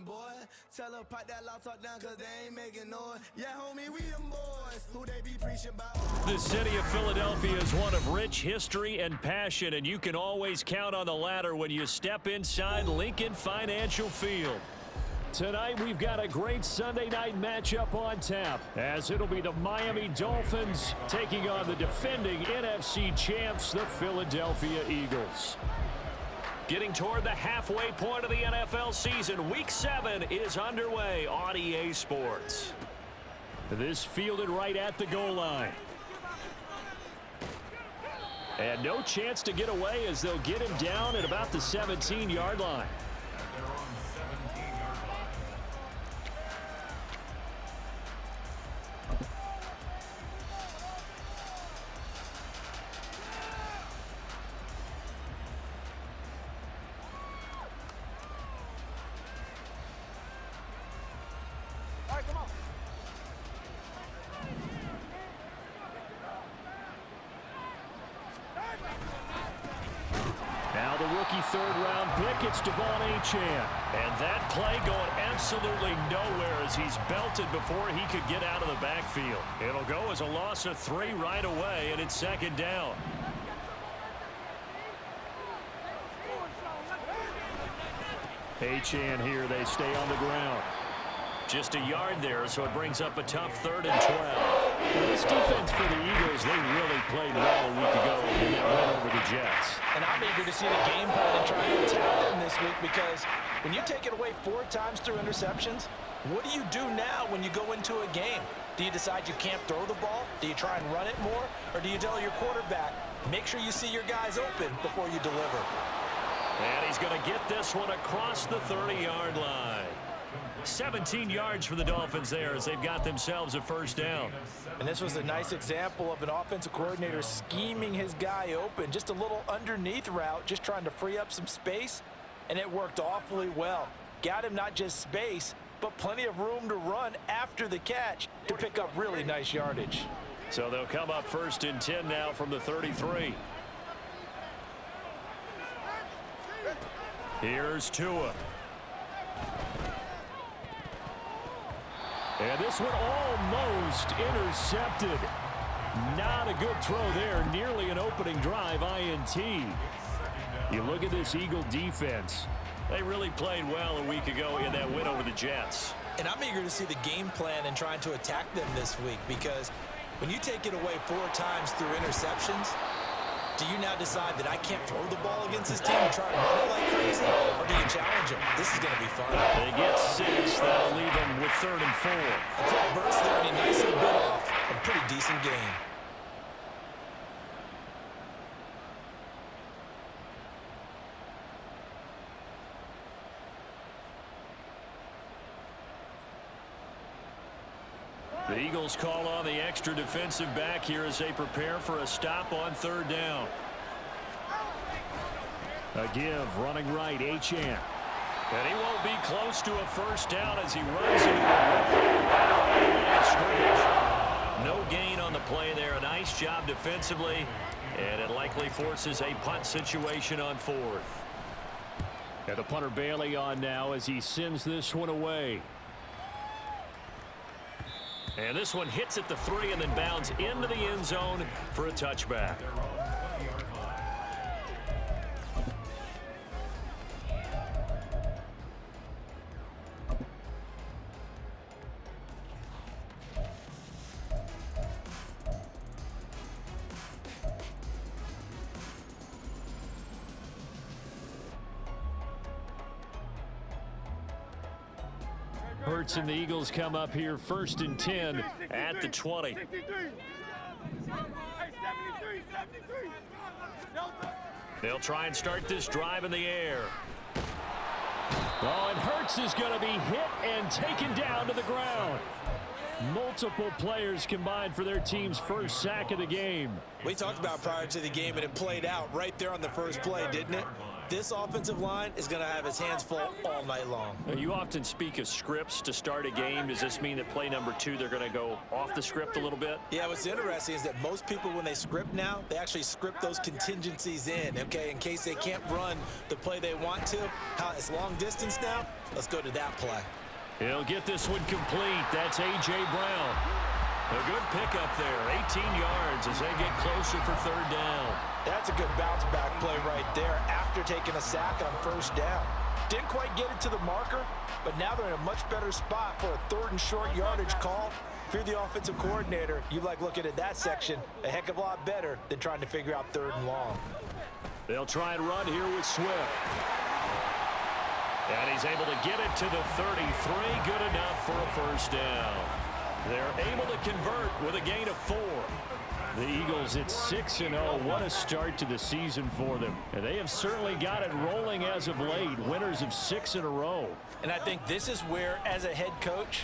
boy. Tell her pipe that loud talk down cause they ain't making noise. Yeah, homie, we them boys who they be preaching about. The city of Philadelphia is one of rich history and passion, and you can always count on the latter when you step inside Lincoln Financial Field. Tonight, we've got a great Sunday night matchup on tap, as it'll be the Miami Dolphins taking on the defending NFC champs, the Philadelphia Eagles. Getting toward the halfway point of the NFL season, Week 7 is underway on EA Sports. This fielded right at the goal line. And no chance to get away as they'll get him down at about the 17-yard line. Now the rookie third-round pick, it's Devon Achane. And that play going absolutely nowhere as he's belted before he could get out of the backfield. It'll go as a loss of 3 right away, and it's second down. Achane here, they stay on the ground. Just a yard there, so it brings up a tough 3rd and 12. Well, this defense for the Eagles, they really played well a week ago in that win over the Jets. And I'm eager to see the game plan and try to attack them this week, because when you take it away 4 times through interceptions, what do you do now when you go into a game? Do you decide you can't throw the ball? Do you try and run it more? Or do you tell your quarterback, make sure you see your guys open before you deliver? And he's going to get this one across the 30-yard line. 17 yards for the Dolphins there as they've got themselves a first down. And this was a nice example of an offensive coordinator scheming his guy open. Just a little underneath route, just trying to free up some space, and it worked awfully well. Got him not just space, but plenty of room to run after the catch to pick up really nice yardage. So they'll come up 1st and 10 now from the 33. Here's Tua. And this one almost intercepted. Not a good throw there. Nearly an opening drive INT. You look at this Eagle defense. They really played well a week ago in that win over the Jets. And I'm eager to see the game plan and trying to attack them this week, because when you take it away 4 times through interceptions, do you now decide that I can't throw the ball against this team and try to run it like crazy? Or do you challenge them? This is going to be fun. They get 6. That'll leave them with 3rd and 4. A quick burst there, and he nicely bit off a pretty decent game. The Eagles call on the extra defensive back here as they prepare for a stop on 3rd down. A give, running right, Achane. And he won't be close to a first down as he runs into the scrimmage. No gain on the play there. A nice job defensively, and it likely forces a punt situation on 4th. And the punter Bailey on now as he sends this one away. And this one hits at the 3 and then bounds into the end zone for a touchback. Hurts and the Eagles come up here 1st and 10 at the 20. They'll try and start this drive in the air. Oh, and Hurts is going to be hit and taken down to the ground. Multiple players combined for their team's first sack of the game. We talked about prior to the game, and it played out right there on the first play, didn't it? This offensive line is going to have his hands full all night long. You often speak of scripts to start a game. Does this mean that play number 2, they're going to go off the script a little bit? Yeah, what's interesting is that most people, when they script now, they actually script those contingencies in, okay, in case they can't run the play they want to. How it's long distance now, let's go to that play. He'll get this one complete. That's A.J. Brown. A good pickup there, 18 yards as they get closer for 3rd down. That's a good bounce back play right there after taking a sack on 1st down. Didn't quite get it to the marker, but now they're in a much better spot for a 3rd and short yardage call. If you're the offensive coordinator, you like looking at that section a heck of a lot better than trying to figure out 3rd and long. They'll try and run here with Swift. And he's able to get it to the 33. Good enough for a 1st down. They're able to convert with a gain of 4. The Eagles at 6-0. What a start to the season for them. And they have certainly got it rolling as of late. Winners of 6 in a row. And I think this is where, as a head coach,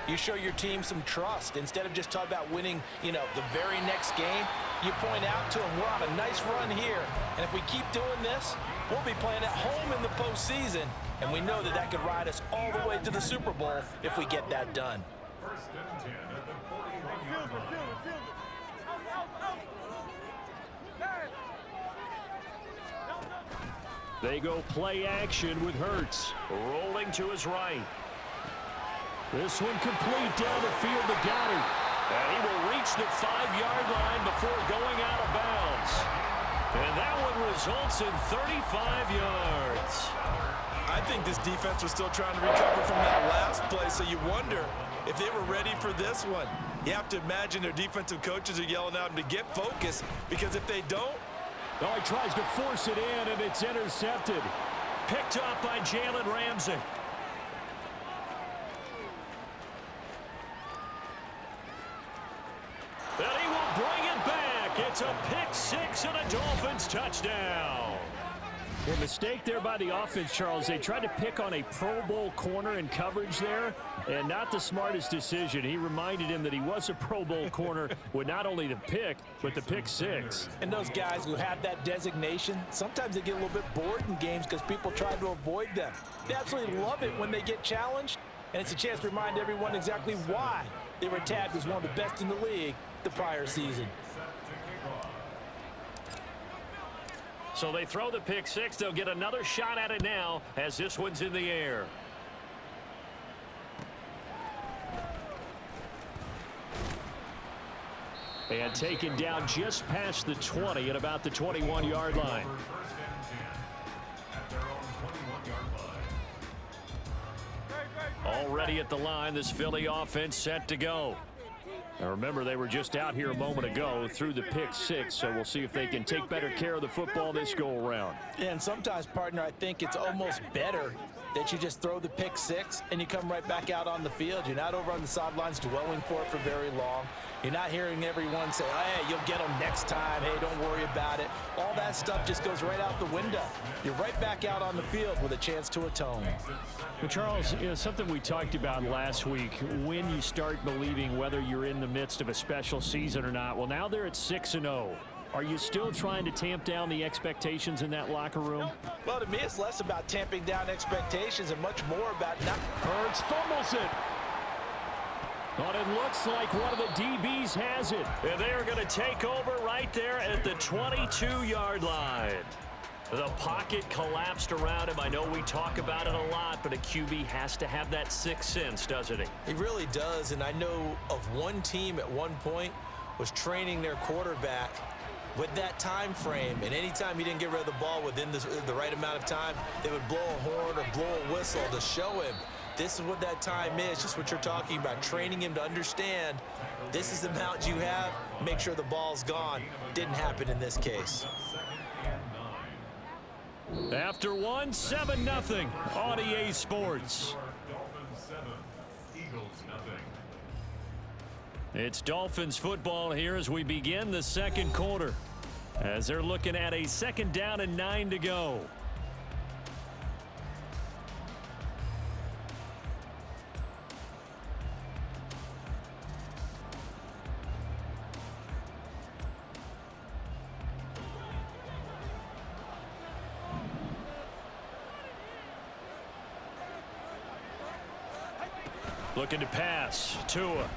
you show your team some trust. Instead of just talking about winning, the very next game, you point out to them, we're on a nice run here. And if we keep doing this, we'll be playing at home in the postseason. And we know that that could ride us all the way to the Super Bowl if we get that done. They go play action with Hurts. Rolling to his right. This one complete down the field to Goddard. And he will reach the 5-yard line before going out of bounds. And that one results in 35 yards. I think this defense was still trying to recover from that last play, so you wonder if they were ready for this one. You have to imagine their defensive coaches are yelling at them to get focused, because if they don't, oh, he tries to force it in, and it's intercepted. Picked up by Jalen Ramsey. And he will bring it back. It's a pick 6 and a Dolphins touchdown. A mistake there by the offense, Charles. They tried to pick on a Pro Bowl corner in coverage there, and not the smartest decision. He reminded him that he was a Pro Bowl corner with not only the pick, but the pick 6. And those guys who have that designation, sometimes they get a little bit bored in games because people try to avoid them. They absolutely love it when they get challenged, and it's a chance to remind everyone exactly why they were tagged as one of the best in the league the prior season. So they throw the pick 6. They'll get another shot at it now as this one's in the air. And taken down just past the 20 at about the 21-yard line. Already at the line, this Philly offense set to go. Now remember, they were just out here a moment ago through the pick 6, so we'll see if they can take better care of the football this go-around. Yeah, and sometimes, partner, I think it's almost better that you just throw the pick 6 and you come right back out on the field. You're not over on the sidelines dwelling for it for very long. You're not hearing everyone say, hey, you'll get them next time. Hey, don't worry about it. All that stuff just goes right out the window. You're right back out on the field with a chance to atone. But Charles, something we talked about last week, when you start believing whether you're in the midst of a special season or not. Well, now they're at 6-0. Are you still trying to tamp down the expectations in that locker room? Well, to me, it's less about tamping down expectations and much more about not. Hurts fumbles it. But it looks like one of the DBs has it. And they are going to take over right there at the 22-yard line. The pocket collapsed around him. I know we talk about it a lot, but a QB has to have that sixth sense, doesn't he? He really does, and I know of one team at one point was training their quarterback with that time frame, and anytime he didn't get rid of the ball within the right amount of time, they would blow a horn or blow a whistle to show him this is what that time is, just what you're talking about, training him to understand this is the amount you have, make sure the ball's gone. Didn't happen in this case. After one, 7-0 on EA Sports. It's Dolphins football here as we begin the second quarter, as they're looking at a 2nd down and 9 to go. Looking to pass. Tua.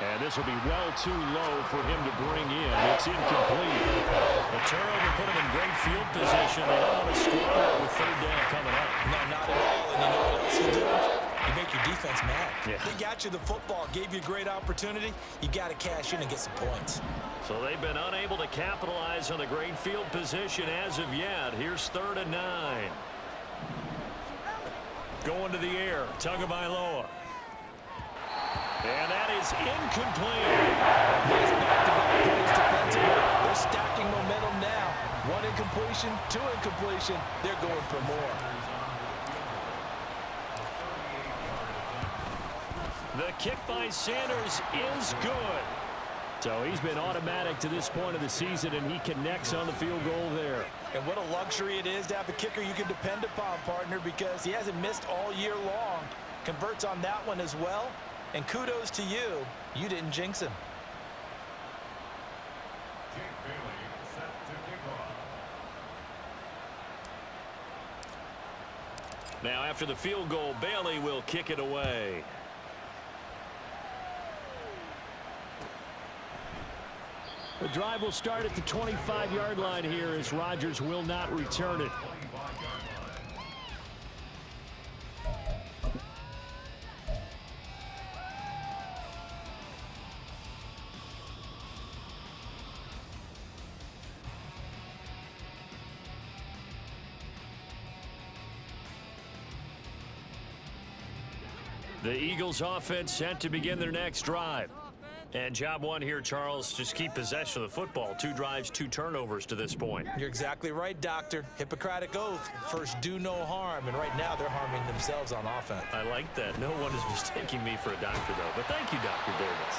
And this will be well too low for him to bring in. It's incomplete. The turnover put him in great field position. They don't want to score it with third down coming up. No, not at all. And you know what else you do? You make your defense mad. Yeah. They got you the football, gave you a great opportunity. You got to cash in and get some points. So they've been unable to capitalize on the great field position as of yet. Here's 3rd and 9. Going to the air. Tagovailoa. And that is incomplete. Nice back-to-back plays defensively. They're stacking momentum now. 1 incompletion, 2 incompletion. They're going for more. The kick by Sanders is good. So he's been automatic to this point of the season, and he connects on the field goal there. And what a luxury it is to have a kicker you can depend upon, partner, because he hasn't missed all year long. Converts on that one as well. And kudos to you. You didn't jinx him. Now after the field goal, Bailey will kick it away. The drive will start at the 25-yard line here as Rodgers will not return it. The Eagles offense set to begin their next drive. And job one here, Charles, just keep possession of the football. 2 drives, 2 turnovers to this point. You're exactly right, Doctor. Hippocratic oath. First, do no harm. And right now, they're harming themselves on offense. I like that. No one is mistaking me for a doctor, though. But thank you, Dr. Davis.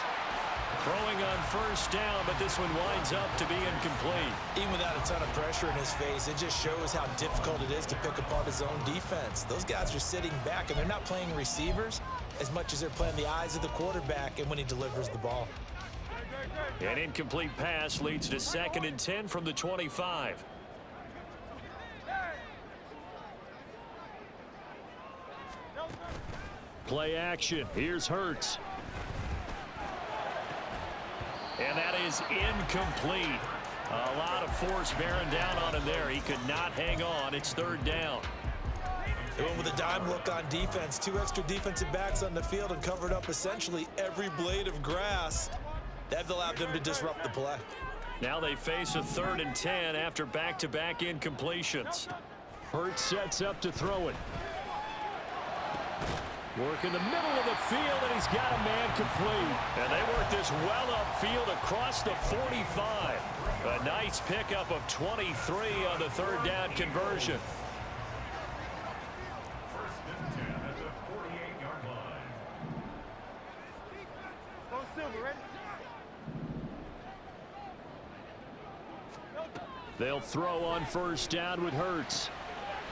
Throwing on 1st down, but this one winds up to be incomplete. Even without a ton of pressure in his face, it just shows how difficult it is to pick apart his own defense. Those guys are sitting back, and they're not playing receivers as much as they're playing the eyes of the quarterback and when he delivers the ball. An incomplete pass leads to 2nd and 10 from the 25. Play action. Here's Hurts. And that is incomplete. A lot of force bearing down on him there. He could not hang on. It's 3rd down. They went with a dime look on defense. 2 extra defensive backs on the field and covered up essentially every blade of grass. That allowed them to disrupt the play. Now they face a 3rd and 10 after back-to-back incompletions. Hurts sets up to throw it. Work in the middle of the field, and he's got a man complete. And they work this well upfield across the 45. A nice pickup of 23 on the 3rd down conversion. They'll throw on 1st down with Hurts.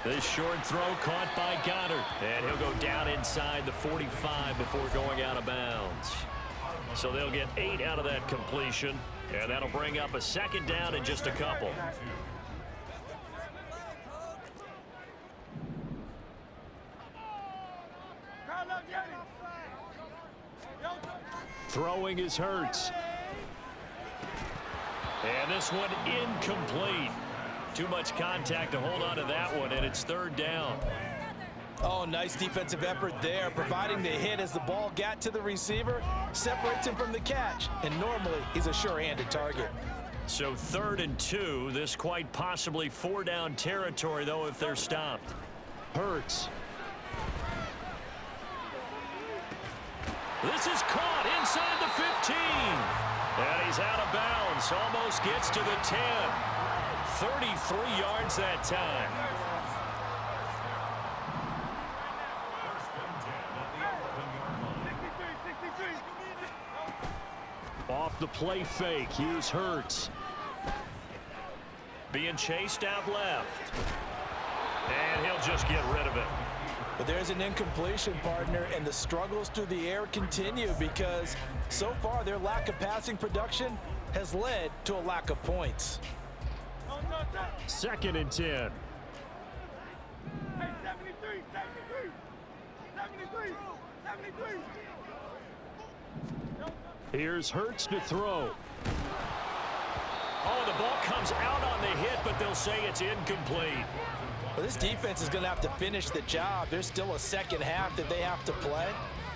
This short throw caught by Goddard. And he'll go down inside the 45 before going out of bounds. So they'll get 8 out of that completion. And that'll bring up a 2nd down in just a couple. Throwing is Hurts. And this one incomplete. Too much contact to hold on to that one, and it's 3rd down. Oh, nice defensive effort there, providing the hit as the ball got to the receiver, separates him from the catch, and normally he's a sure-handed target. So 3rd and 2, this quite possibly 4-down territory, though, if they're stopped. Hurts. This is caught inside the 15. And he's out of bounds, almost gets to the 10. 33 yards that time. Off the play fake, here's Hurts. Being chased out left. And he'll just get rid of it. But there's an incompletion, partner, and the struggles through the air continue because so far their lack of passing production has led to a lack of points. 2nd and 10. Here's Hurts to throw. Oh, the ball comes out on the hit, but they'll say it's incomplete. Well, this defense is going to have to finish the job. There's still a second half that they have to play.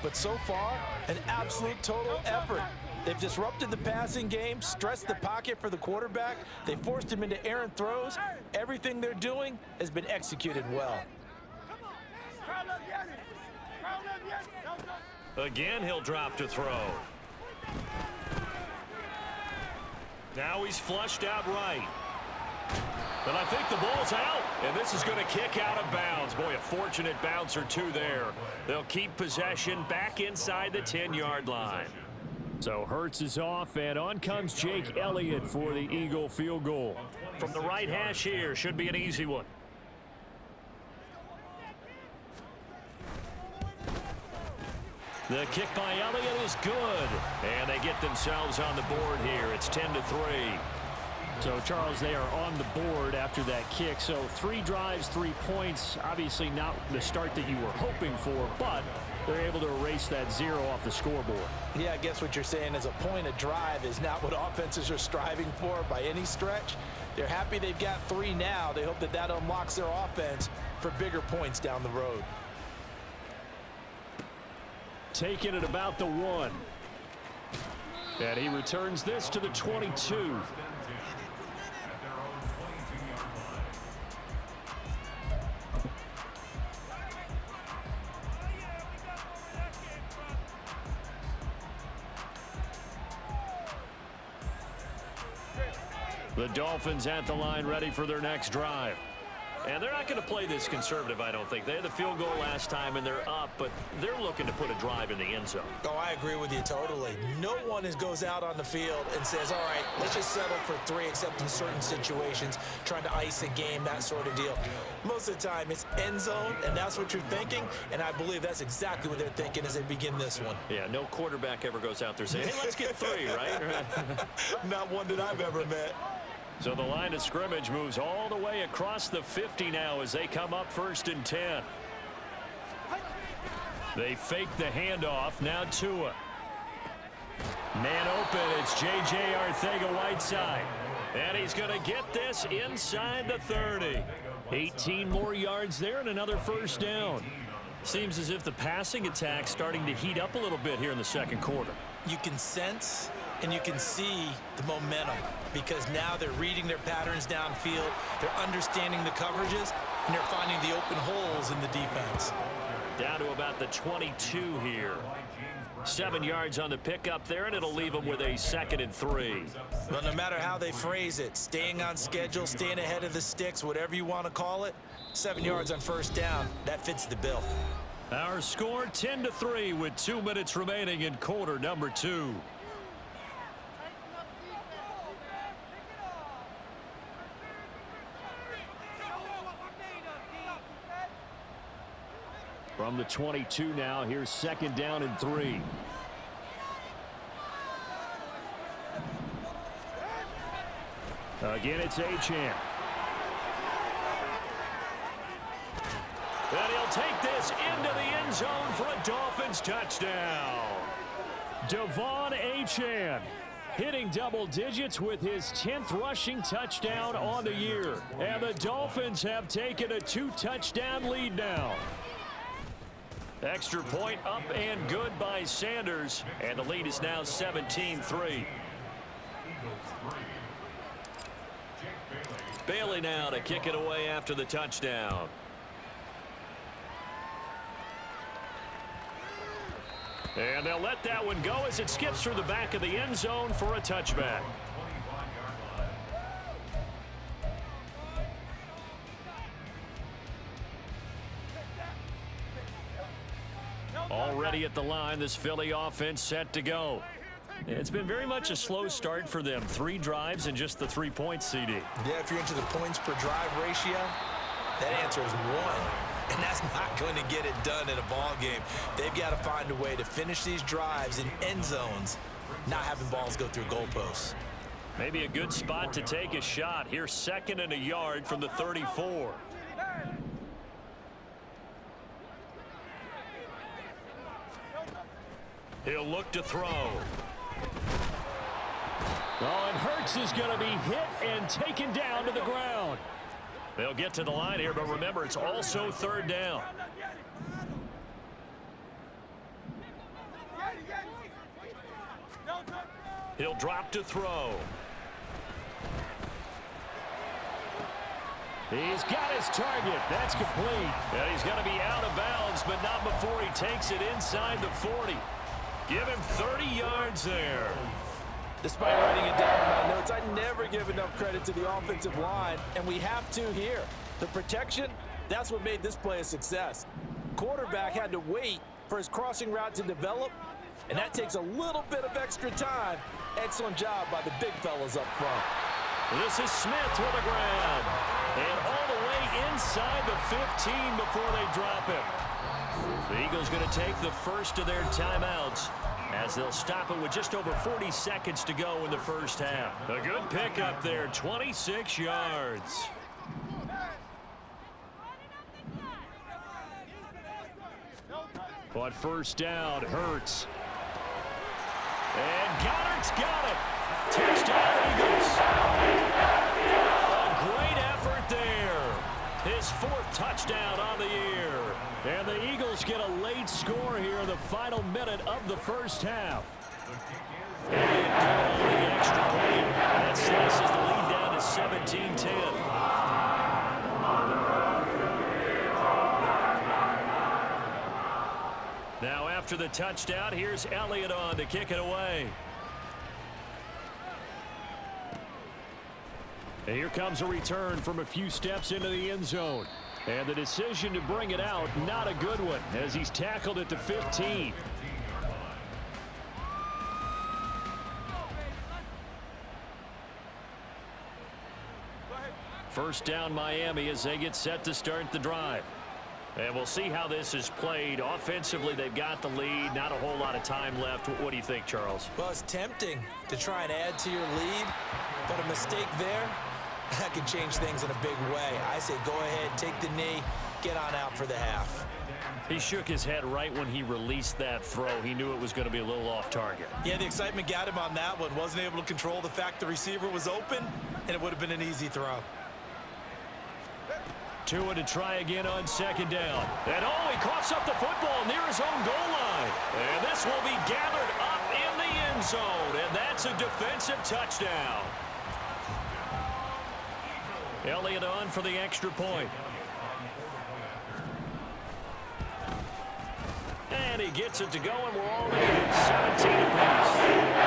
But so far, an absolute total effort. They've disrupted the passing game, stressed the pocket for the quarterback. They forced him into errant throws. Everything they're doing has been executed well. Again, he'll drop to throw. Now he's flushed out right. But I think the ball's out, and this is going to kick out of bounds. Boy, a fortunate bounce or two there. They'll keep possession back inside the 10-yard line. So Hurts is off, and on comes Jake Elliott for the Eagle field goal. From the right hash here, should be an easy one. The kick by Elliott is good, and they get themselves on the board here. It's 10-3. So, Charles, they are on the board after that kick. So 3 drives, 3 points. Obviously not the start that you were hoping for, but they're able to erase that 0 off the scoreboard. Yeah, I guess what you're saying is a point a drive is not what offenses are striving for by any stretch. They're happy they've got 3 now. They hope that that unlocks their offense for bigger points down the road. Taking it about the 1. And he returns this to the 22. The Dolphins at the line, ready for their next drive. And they're not going to play this conservative, I don't think. They had the field goal last time, and they're up, but they're looking to put a drive in the end zone. Oh, I agree with you totally. No one goes out on the field and says, all right, let's just settle for 3, except in certain situations, trying to ice a game, that sort of deal. Most of the time, it's end zone, and that's what you're thinking, and I believe that's exactly what they're thinking as they begin this one. Yeah, no quarterback ever goes out there saying, hey, let's get 3, right? Not one that I've ever met. So the line of scrimmage moves all the way across the 50 now as they come up 1st and 10. They fake the handoff. Now Tua. Man open. It's J.J. Arcega-Whiteside. And he's going to get this inside the 30. 18 more yards there and another 1st down. Seems as if the passing attack's starting to heat up a little bit here in the second quarter. You can sense and you can see the momentum because now they're reading their patterns downfield, they're understanding the coverages, and they're finding the open holes in the defense. Down to about the 22 here. 7 yards on the pickup there, and it'll leave them with a 2nd and 3. Well, no matter how they phrase it, staying on schedule, staying ahead of the sticks, whatever you want to call it, 7 yards on 1st down, that fits the bill. Our score 10-3 with 2 minutes remaining in quarter number 2. From the 22 now, here's 2nd down and 3. Again, it's Achane. And he'll take this into the end zone for a Dolphins touchdown. Devon Achane hitting double digits with his 10th rushing touchdown on the year. And the Dolphins have taken a 2-touchdown lead now. Extra point up and good by Sanders, and the lead is now 17-3. Bailey now to kick it away after the touchdown. And they'll let that one go as it skips through the back of the end zone for a touchback. Already at the line, this Philly offense set to go. It's been very much a slow start for them. 3 drives and just the 3 points, CD. Yeah, if you're into the points per drive ratio, that answer is 1. And that's not going to get it done in a ball game. They've got to find a way to finish these drives in end zones, not having balls go through goalposts. Maybe a good spot to take a shot. Here's 2nd and a yard from the 34. He'll look to throw. Oh, and Hurts is going to be hit and taken down to the ground. They'll get to the line here, but remember, it's also third down. He'll drop to throw. He's got his target. That's complete. And he's going to be out of bounds, but not before he takes it inside the 40. Give him 30 yards there. Despite writing it down in my notes, I never give enough credit to the offensive line, and we have to here. The protection, that's what made this play a success. Quarterback had to wait for his crossing route to develop, and that takes a little bit of extra time. Excellent job by the big fellas up front. This is Smith with a grab. And all the way inside the 15 before they drop him. The Eagles going to take the first of their timeouts as they'll stop it with just over 40 seconds to go in the first half. A good pickup there, 26 yards. On first down, Hurts. And Goddard's got it. Touchdown, Eagles. A great effort there. His fourth touchdown on the year. And the Eagles get a late score here in the final minute of the first half. And the extra point. That slices the lead down to 17-10. Now after the touchdown, here's Elliott on to kick it away. And here comes a return from a few steps into the end zone. And the decision to bring it out, not a good one, as he's tackled at the 15. First down Miami as they get set to start the drive. And we'll see how this is played. Offensively, they've got the lead. Not a whole lot of time left. What do you think, Charles? Well, it's tempting to try and add to your lead, but a mistake there, that can change things in a big way. I say go ahead, take the knee, get on out for the half. He shook his head right when he released that throw. He knew it was going to be a little off target. Yeah, the excitement got him on that one. Wasn't able to control the fact the receiver was open, and it would have been an easy throw. Tua to try again on second down. And oh, he coughs up the football near his own goal line. And this will be gathered up in the end zone. And that's a defensive touchdown. Elliott on for the extra point. And he gets it to go, and we're already at 17 apiece.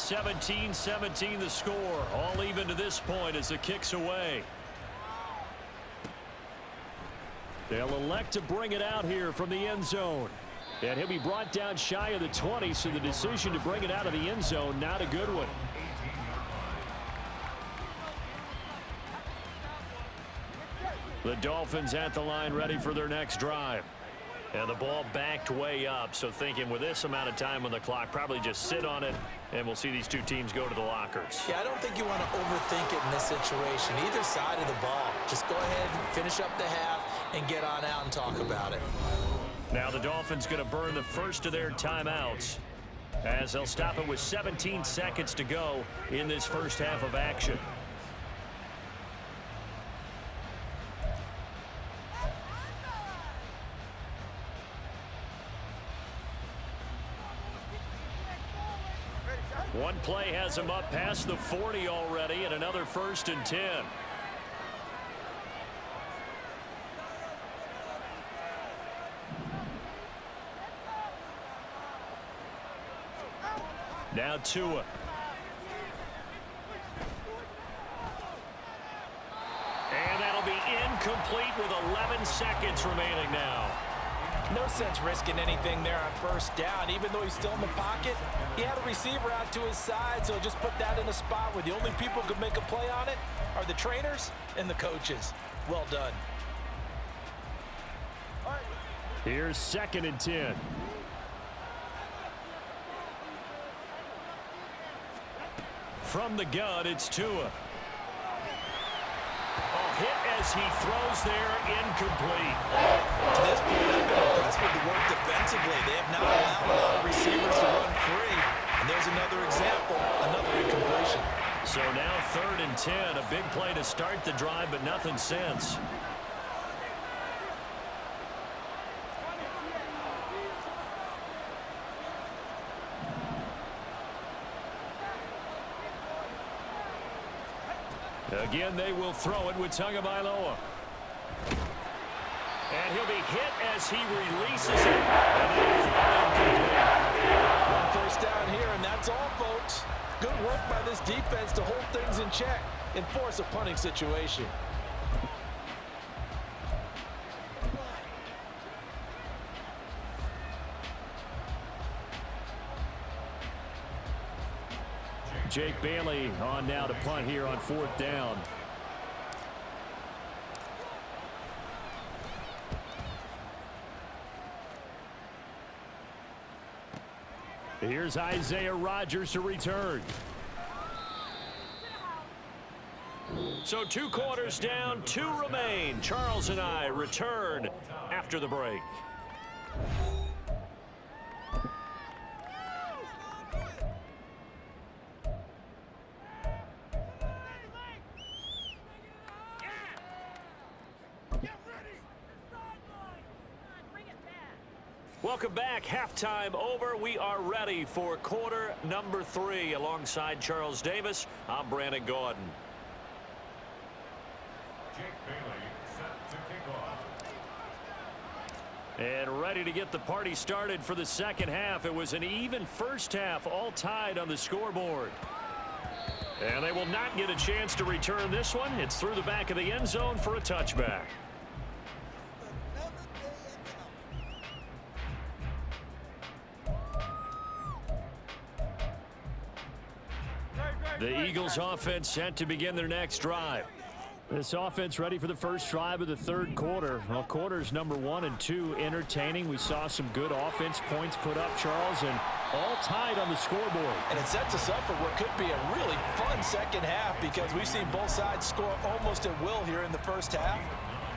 17-17 the score. All even to this point as the kick's away. They'll elect to bring it out here from the end zone. And he'll be brought down shy of the 20, so the decision to bring it out of the end zone, not a good one. The Dolphins at the line ready for their next drive. And the ball backed way up, so thinking with this amount of time on the clock, probably just sit on it, and we'll see these two teams go to the lockers. Yeah, I don't think you want to overthink it in this situation. Either side of the ball. Just go ahead, finish up the half, and get on out and talk about it. Now the Dolphins going to burn the first of their timeouts as they'll stop it with 17 seconds to go in this first half of action. One play has him up past the 40 already, and another 1st and 10. Now Tua. And that'll be incomplete with 11 seconds remaining now. No sense risking anything there on first down. Even though he's still in the pocket, he had a receiver out to his side, so just put that in a spot where the only people who can make a play on it are the trainers and the coaches. Well done. Here's 2nd and 10. From the gun, it's Tua. as he throws there, incomplete. To this point, I've been impressed with the work defensively. They have not allowed a lot of receivers to run free. And there's another example, another incompletion. So now 3rd and 10, a big play to start the drive, but nothing since. Again, they will throw it with Tagovailoa. And he'll be hit as he releases it. And that'll throw incomplete. First down here, and that's all, folks. Good work by this defense to hold things in check and force a punting situation. Jake Bailey on now to punt here on 4th down. Here's Isaiah Rodgers to return. So 2 quarters down, 2 remain. Charles and I return after the break. Welcome back. Halftime over. We are ready for quarter number 3. Alongside Charles Davis, I'm Brandon Gordon. Jake Bailey set to kick off. And ready to get the party started for the second half. It was an even first half, all tied on the scoreboard. And they will not get a chance to return this one. It's through the back of the end zone for a touchback. The Eagles offense set to begin their next drive. This offense ready for the first drive of the 3rd quarter. Well, quarters number 1 and 2 entertaining. We saw some good offense points put up, Charles, and all tied on the scoreboard. And it sets us up for what could be a really fun second half because we've seen both sides score almost at will here in the first half.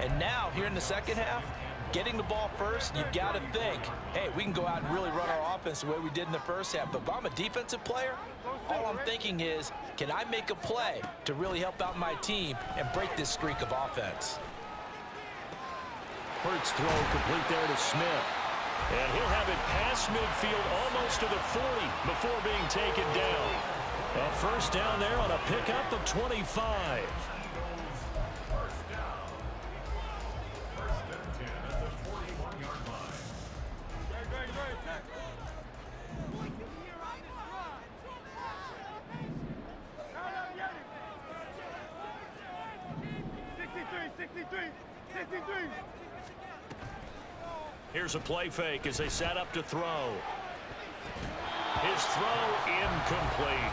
And now, here in the second half, getting the ball first, you've got to think, hey, we can go out and really run our offense the way we did in the first half. But if I'm a defensive player, all I'm thinking is, can I make a play to really help out my team and break this streak of offense? Hurts throw complete there to Smith. And he'll have it past midfield almost to the 40 before being taken down. A first down there on a pickup of 25. Here's a play fake as they set up to throw. His throw incomplete.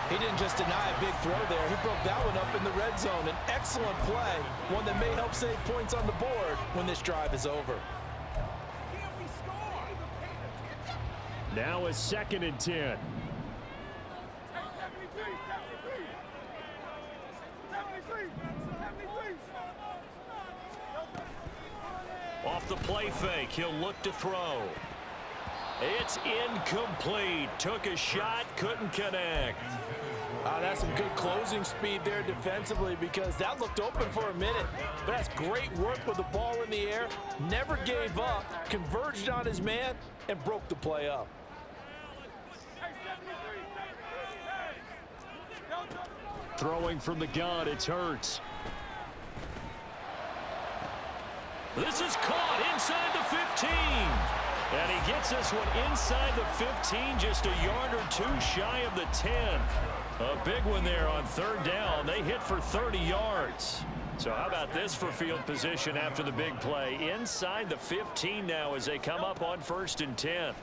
He didn't just deny a big throw there. He broke that one up in the red zone. An excellent play, one that may help save points on the board when this drive is over. Now a 2nd and 10. Off the play fake, he'll look to throw. It's incomplete. Took a shot, couldn't connect. That's some good closing speed there defensively because that looked open for a minute. But that's great work with the ball in the air. Never gave up, converged on his man, and broke the play up. Throwing from the gun, it's Hurts. This is caught inside the 15. And he gets this one inside the 15, just a yard or 2 shy of the 10. A big one there on 3rd down. They hit for 30 yards. So how about this for field position after the big play? Inside the 15 now as they come up on 1st and 10.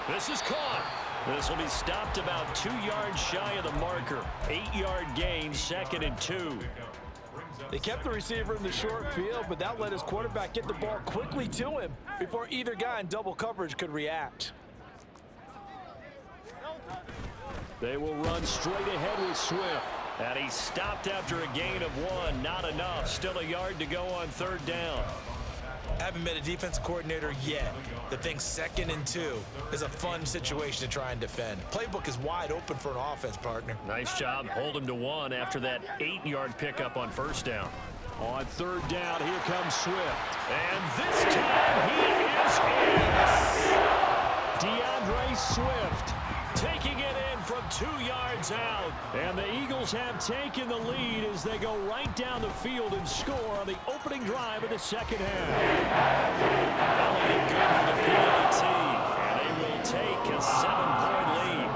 This is caught. This will be stopped about 2 yards shy of the marker. 8-yard gain, 2nd and 2. They kept the receiver in the short field, but that let his quarterback get the ball quickly to him before either guy in double coverage could react. They will run straight ahead with Swift. And he stopped after a gain of 1. Not enough. Still a yard to go on 3rd down. Haven't met a defensive coordinator yet that thinks 2nd and 2 is a fun situation to try and defend. Playbook is wide open for an offense, partner. Nice job. Hold him to 1 after that 8-yard pickup on 1st down. On 3rd down, here comes Swift. And this time he is in. DeAndre Swift taking it in from 2 yards out. And the Eagles have taken the lead as they go right down the field and score on the opening drive of the 2nd half. Elliott good with the PAT, and they will take a 7-point lead.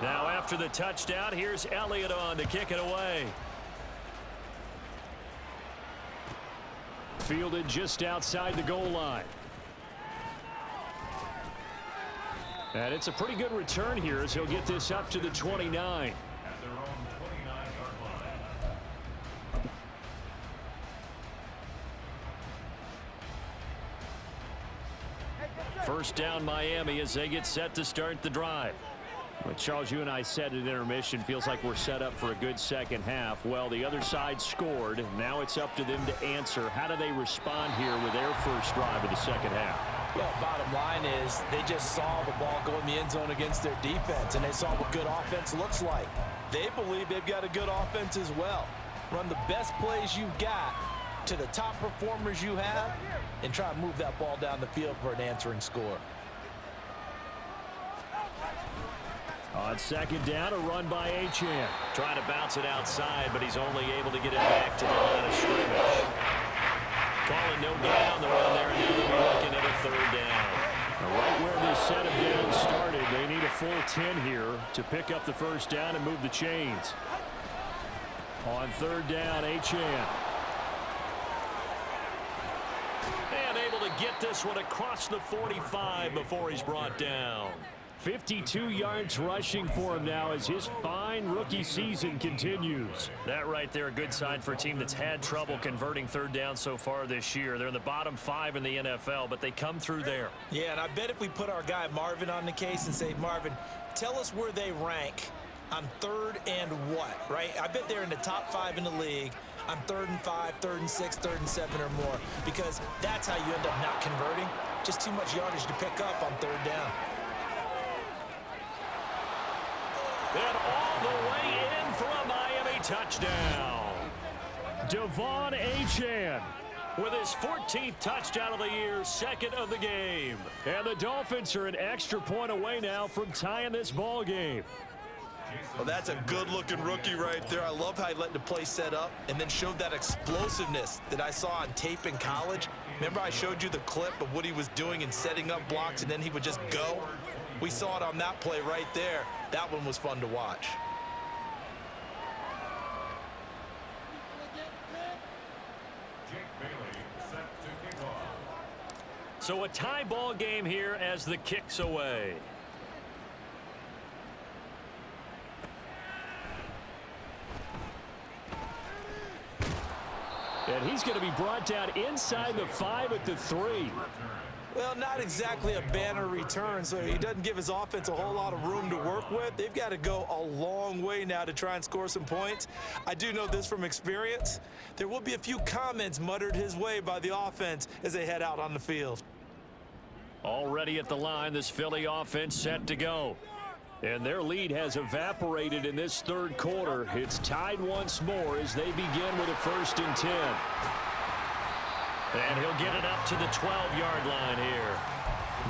Now after the touchdown, here's Elliott on to kick it away. Fielded just outside the goal line. And it's a pretty good return here as he'll get this up to the 29. At their own 29-yard line. First down Miami as they get set to start the drive. Well, Charles, you and I said at intermission, feels like we're set up for a good 2nd half. Well, the other side scored. Now it's up to them to answer. How do they respond here with their first drive of the 2nd half? Well, bottom line is they just saw the ball go in the end zone against their defense, and they saw what good offense looks like. They believe they've got a good offense as well. Run the best plays you got to the top performers you have and try to move that ball down the field for an answering score. On 2nd down, a run by Achane. Trying to bounce it outside, but he's only able to get it back to the line of scrimmage. Calling no gain on the run there, and now they'll be looking at a 3rd down. Now, right where this set of downs started, they need a full 10 here to pick up the 1st down and move the chains. On 3rd down, Achane. And able to get this one across the 45 before he's brought down. 52 yards rushing for him now as his fine rookie season continues. That right there, a good sign for a team that's had trouble converting 3rd down so far this year. They're in the bottom 5 in the NFL, but they come through there. Yeah, and I bet if we put our guy Marvin on the case and say, Marvin, tell us where they rank on 3rd and what, right? I bet they're in the top 5 in the league on 3rd and 5, 3rd and 6, 3rd and 7 or more, because that's how you end up not converting. Just too much yardage to pick up on 3rd down. And all the way in for a Miami touchdown. Devon Achane with his 14th touchdown of the year, 2nd of the game. And the Dolphins are an extra point away now from tying this ball game. Well, that's a good-looking rookie right there. I love how he let the play set up and then showed that explosiveness that I saw on tape in college. Remember I showed you the clip of what he was doing and setting up blocks, and then he would just go? We saw it on that play right there. That one was fun to watch. So a tie ball game here as the kick's away. And he's going to be brought down inside the 5 at the 3. Well, not exactly a banner return, so he doesn't give his offense a whole lot of room to work with. They've got to go a long way now to try and score some points. I do know this from experience. There will be a few comments muttered his way by the offense as they head out on the field. Already at the line, this Philly offense set to go. And their lead has evaporated in this 3rd quarter. It's tied once more as they begin with a 1st and 10. And he'll get it up to the 12-yard line here.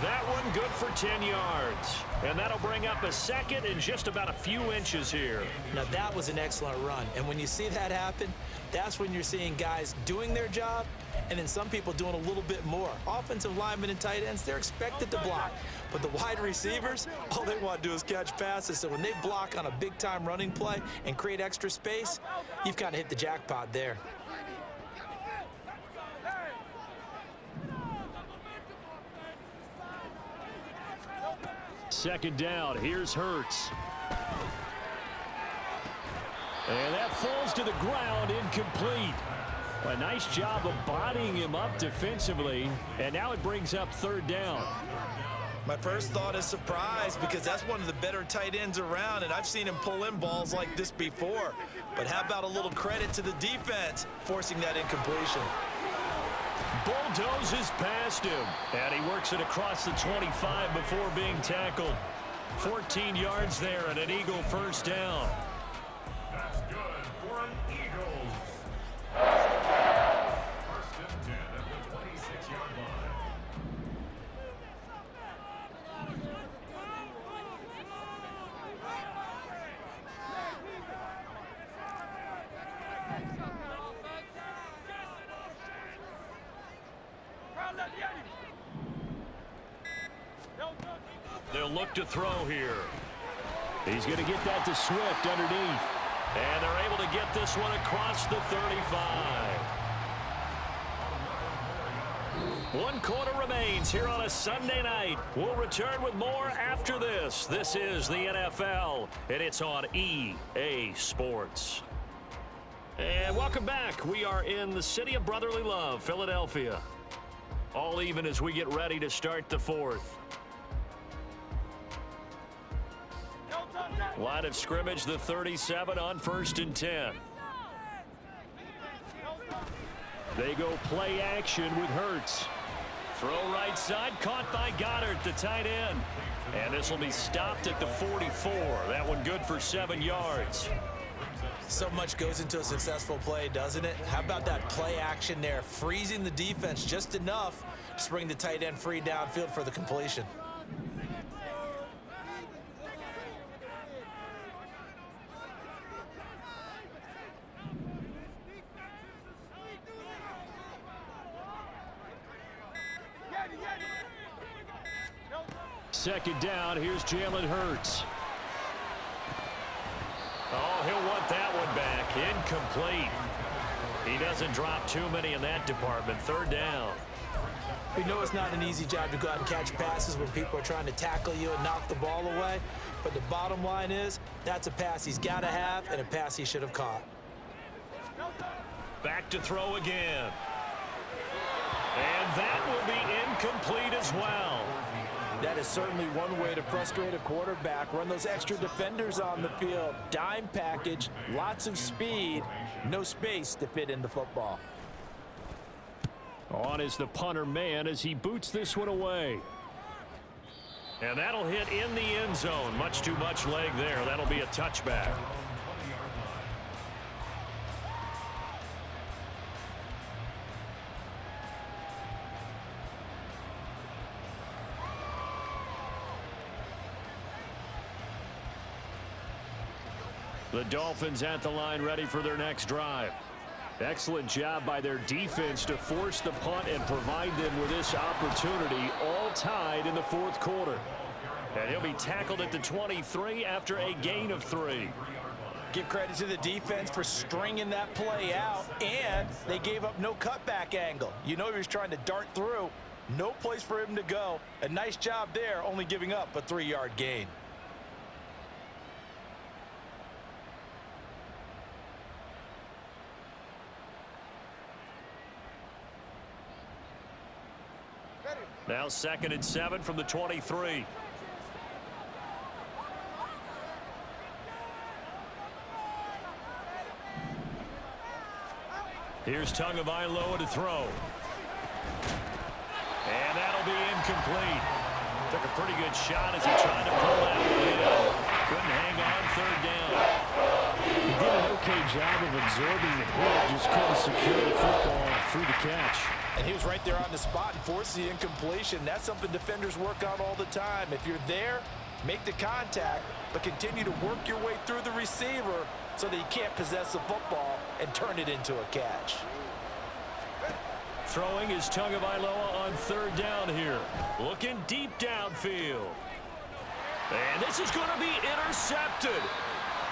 That one good for 10 yards. And that'll bring up a 2nd and just about a few inches here. Now, that was an excellent run. And when you see that happen, that's when you're seeing guys doing their job and then some people doing a little bit more. Offensive linemen and tight ends, they're expected to block. But the wide receivers, all they want to do is catch passes. So when they block on a big-time running play and create extra space, you've kind of hit the jackpot there. Second down, here's Hurts. And that falls to the ground, incomplete. A nice job of bodying him up defensively, and now it brings up 3rd down. My first thought is surprise, because that's one of the better tight ends around, and I've seen him pull in balls like this before. But how about a little credit to the defense forcing that incompletion? Bulldozes past him, and he works it across the 25 before being tackled. 14 yards there and an Eagle first down. That's good for an Eagles. First and 10 at the 26-yard line. They'll look to throw here. He's going to get that to Swift underneath. And they're able to get this one across the 35. 1 quarter remains here on a Sunday night. We'll return with more after this. This is the NFL, and it's on EA Sports. And welcome back. We are in the city of brotherly love, Philadelphia. All even as we get ready to start the fourth. Line of scrimmage, the 37 on 1st and 10. They go play action with Hurts. Throw right side, caught by Goddard, the tight end. And this will be stopped at the 44. That one good for 7 yards. So much goes into a successful play, doesn't it? How about that play action there, freezing the defense just enough to bring the tight end free downfield for the completion. Second down, here's Jalen Hurts. Oh, he'll want that one back. Incomplete. He doesn't drop too many in that department. 3rd down. We know it's not an easy job to go out and catch passes when people are trying to tackle you and knock the ball away. But the bottom line is, that's a pass he's got to have and a pass he should have caught. Back to throw again. And that will be incomplete as well. That is certainly one way to frustrate a quarterback. Run those extra defenders on the field. Dime package, lots of speed, no space to fit in the football. On is the punter man as he boots this one away. And that'll hit in the end zone. Much too much leg there. That'll be a touchback. The Dolphins at the line ready for their next drive. Excellent job by their defense to force the punt and provide them with this opportunity, all tied in the 4th quarter. And he'll be tackled at the 23 after a gain of 3. Give credit to the defense for stringing that play out, and they gave up no cutback angle. You know he was trying to dart through. No place for him to go. A nice job there, only giving up a 3-yard gain. Now 2nd and 7 from the 23. Here's Tagovailoa to throw. And that'll be incomplete. Took a pretty good shot as he tried to pull that one in. Couldn't hang on 3rd down. He did an okay job of absorbing the hit, just couldn't secure the football through the catch. And he was right there on the spot and forced the incompletion. That's something defenders work on all the time. If you're there, make the contact, but continue to work your way through the receiver so that you can't possess the football and turn it into a catch. Throwing is Tagovailoa on 3rd down here. Looking deep downfield. And this is going to be intercepted.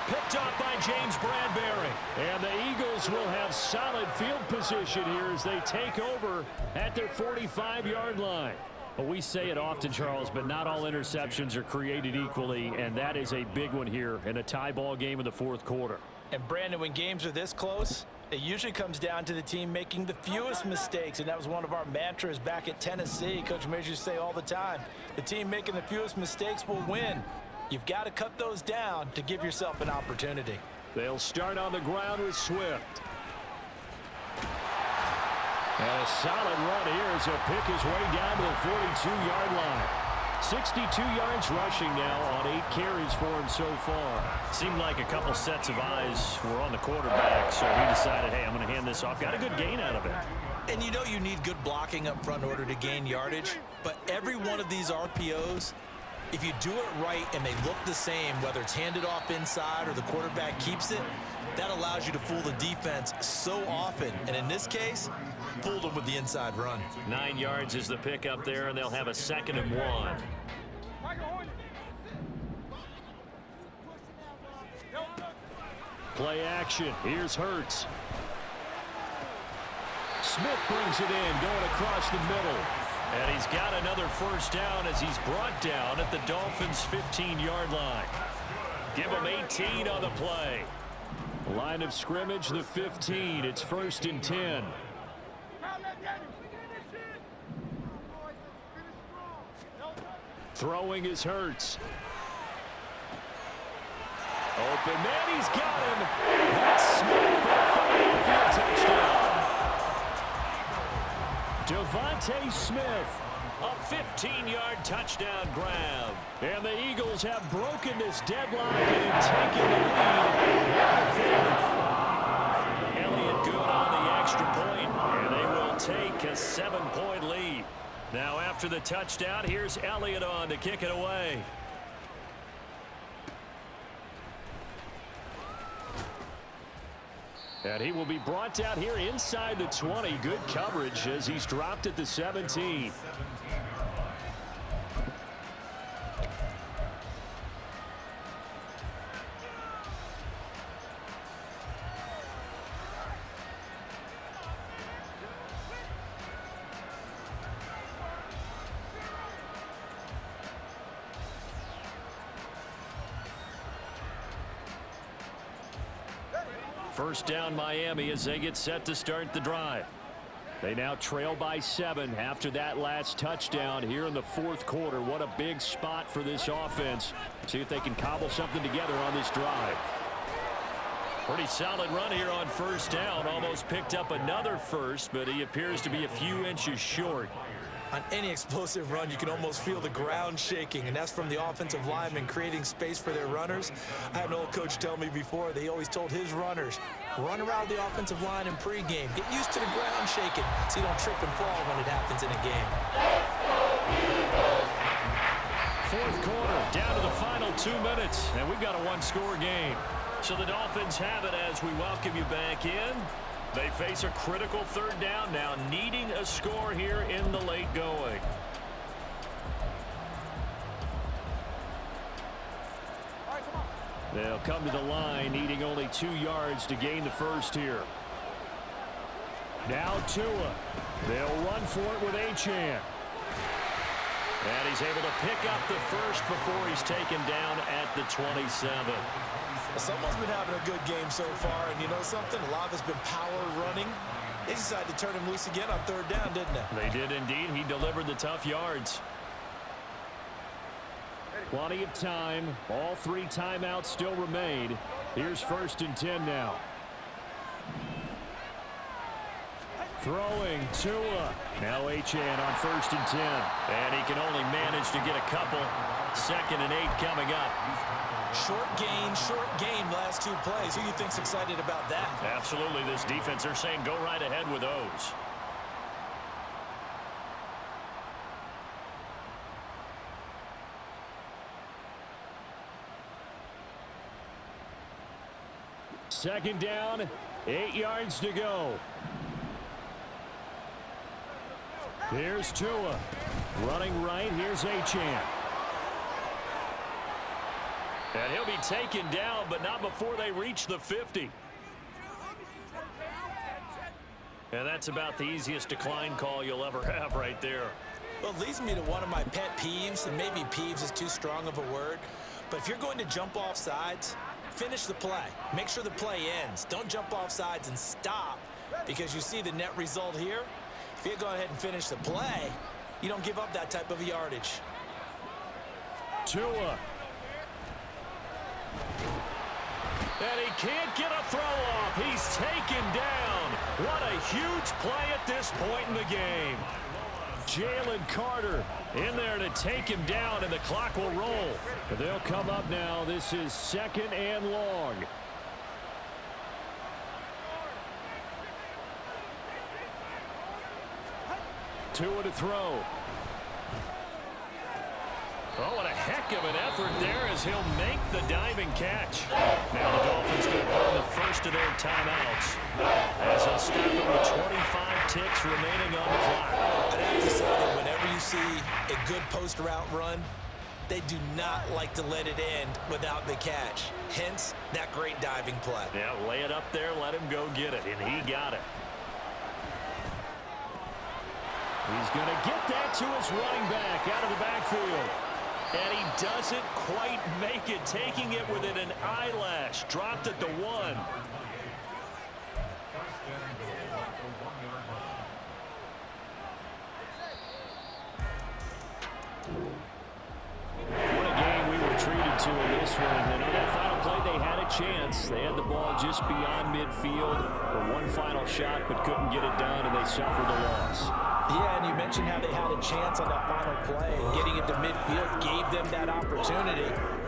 Picked up by James Bradbury. And the Eagles will have solid field position here as they take over at their 45-yard line. Well, we say it often, Charles, but not all interceptions are created equally, and that is a big one here in a tie ball game in the 4th quarter. And Brandon, when games are this close, It usually comes down to the team making the fewest mistakes, and that was one of our mantras back at Tennessee. Coach Majors used to say all the time, the team making the fewest mistakes will win. You've got to cut those down to give yourself an opportunity. They'll start on the ground with Swift. And a solid run here as he'll pick his way down to the 42-yard line. 62 yards rushing now on 8 carries for him so far. Seemed like a couple sets of eyes were on the quarterback, so he decided, hey, I'm going to hand this off. Got a good gain out of it. And you know you need good blocking up front in order to gain yardage, but every one of these RPOs, if you do it right and they look the same, whether it's handed off inside or the quarterback keeps it, that allows you to fool the defense so often. And in this case, fooled them with the inside run. 9 yards is the pick up there, and they'll have a 2nd and 1. Play action. Here's Hurts. Smith brings it in, going across the middle. And he's got another first down as he's brought down at the Dolphins' 15-yard line. Give him 18 on the play. Line of scrimmage, the 15. It's 1st and 10. Throwing is Hurts. Open man, he's got him. That's Smith for a Philadelphia touchdown. Devontae Smith, a 15-yard touchdown grab. And the Eagles have broken this deadlock and have taken the lead. Elliott good on the extra point, and they will take a 7-point lead. Now after the touchdown, here's Elliott on to kick it away. And he will be brought down here inside the 20. Good coverage as he's dropped at the 17. First down Miami as they get set to start the drive. They now trail by 7 after that last touchdown here in the 4th quarter. What a big spot for this offense. See if they can cobble something together on this drive. Pretty solid run here on first down. Almost picked up another first, but he appears to be a few inches short. On any explosive run, you can almost feel the ground shaking, and that's from the offensive linemen creating space for their runners. I had an old coach tell me before, they always told his runners, run around the offensive line in pregame. Get used to the ground shaking so you don't trip and fall when it happens in a game. 4th quarter, down to the final 2 minutes, and we've got a 1-score game. So the Dolphins have it as we welcome you back in. They face a critical 3rd down now, needing a score here in the late going. They'll come to the line, needing only 2 yards to gain the first here. Now Tua. They'll run for it with Achane. And he's able to pick up the first before he's taken down at the 27. Someone's been having a good game so far, and you know something? A lot has been power running. They decided to turn him loose again on 3rd down, didn't they? They did indeed. He delivered the tough yards. Plenty of time. All 3 timeouts still remain. Here's 1st and 10 now. Throwing Tua. Now Achane on 1st and 10. And he can only manage to get a couple. 2nd and 8 coming up. Short gain last 2 plays. Who do you think's excited about that? Absolutely. This defense, they're saying go right ahead with those. Second down, 8 yards to go. Here's Tua. Running right, here's Achane. And he'll be taken down, but not before they reach the 50. And that's about the easiest decline call you'll ever have right there. Well, it leads me to one of my pet peeves, and maybe peeves is too strong of a word, but if you're going to jump off sides, Finish the play. Make sure the play ends. Don't jump off sides and stop, because you see the net result here. If you go ahead and finish the play, you don't give up that type of yardage. Tua. And he can't get a throw off. He's taken down. What a huge play at this point in the game. Jalen Carter in there to take him down, and the clock will roll. They'll come up now. This is 2nd and long. Tua to throw. Oh, what a heck of an effort there as he'll make the diving catch. Now the Dolphins going to burn the first of their timeouts as they'll stop it with 25 ticks remaining on the clock. I'd have to say that whenever you see a good post route run, they do not like to let it end without the catch. Hence, that great diving play. Yeah, lay it up there, let him go get it, and he got it. He's going to get that to his running back out of the backfield. And he doesn't quite make it, taking it within an eyelash. Dropped at the 1. What a game we were treated to in this one. And on that final play, they had a chance. They had the ball just beyond midfield for one final shot, but couldn't get it done, and they suffered a loss. Yeah, and you mentioned how they had a chance on that final play. Getting it to midfield gave them that opportunity,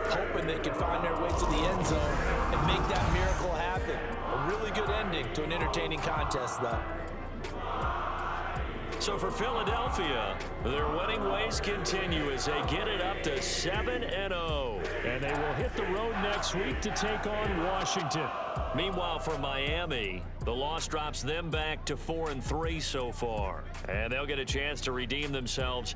hoping they could find their way to the end zone and make that miracle happen. A really good ending to an entertaining contest, though. So for Philadelphia, their winning ways continue as they get it up to 7-0. And they will hit the road next week to take on Washington. Meanwhile, for Miami, the loss drops them back to 4-3 so far. And they'll get a chance to redeem themselves